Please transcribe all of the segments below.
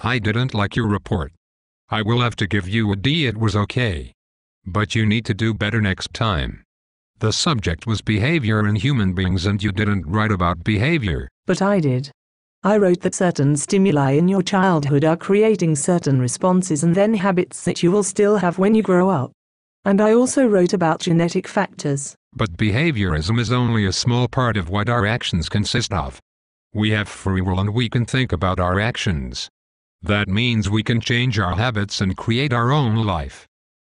I didn't like your report. I will have to give you a D. It was okay. But you need to do better next time. The subject was behavior in human beings and you didn't write about behavior. But I did. I wrote that certain stimuli in your childhood are creating certain responses and then habits that you will still have when you grow up. And I also wrote about genetic factors. But behaviorism is only a small part of what our actions consist of. We have free will and we can think about our actions. That means we can change our habits and create our own life.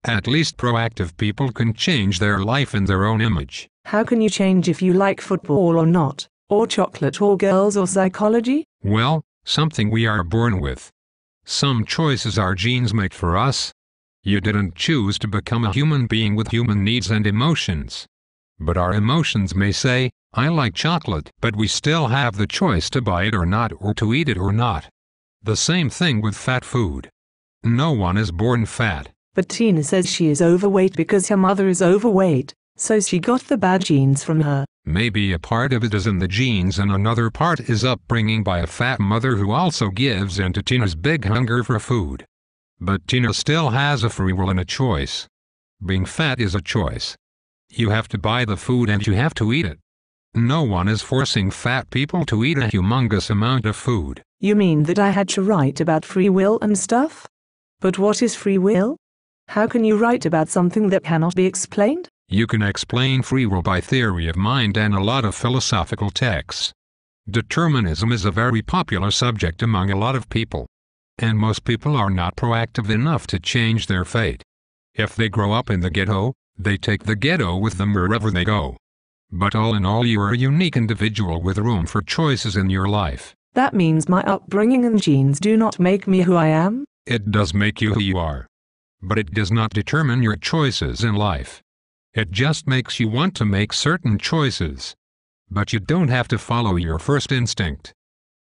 At least proactive people can change their life in their own image. How can you change if you like football or not? Or chocolate or girls or psychology? Well, something we are born with. Some choices our genes make for us. You didn't choose to become a human being with human needs and emotions. But our emotions may say, I like chocolate, but we still have the choice to buy it or not, or to eat it or not. The same thing with fat food. No one is born fat. But Tina says she is overweight because her mother is overweight, so she got the bad genes from her. Maybe a part of it is in the genes and another part is upbringing by a fat mother who also gives in to Tina's big hunger for food. But Tina still has a free will and a choice. Being fat is a choice. You have to buy the food and you have to eat it. No one is forcing fat people to eat a humongous amount of food. You mean that I had to write about free will and stuff? But what is free will? How can you write about something that cannot be explained? You can explain free will by theory of mind and a lot of philosophical texts. Determinism is a very popular subject among a lot of people. And most people are not proactive enough to change their fate. If they grow up in the ghetto, they take the ghetto with them wherever they go. But all in all, you are a unique individual with room for choices in your life. That means my upbringing and genes do not make me who I am? It does make you who you are. But it does not determine your choices in life. It just makes you want to make certain choices. But you don't have to follow your first instinct.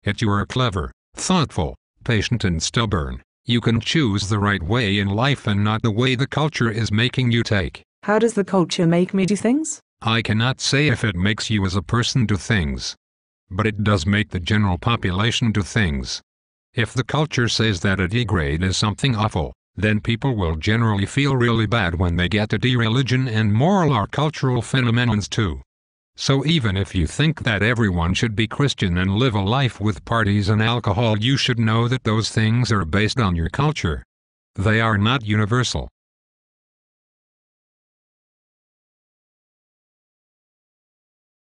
If you are clever, thoughtful, patient and stubborn, you can choose the right way in life and not the way the culture is making you take. How does the culture make me do things? I cannot say if it makes you as a person do things. But it does make the general population do things. If the culture says that a D grade is something awful, then people will generally feel really bad when they get a D. Religion and moral are cultural phenomena too. So even if you think that everyone should be Christian and live a life with parties and alcohol, you should know that those things are based on your culture. They are not universal.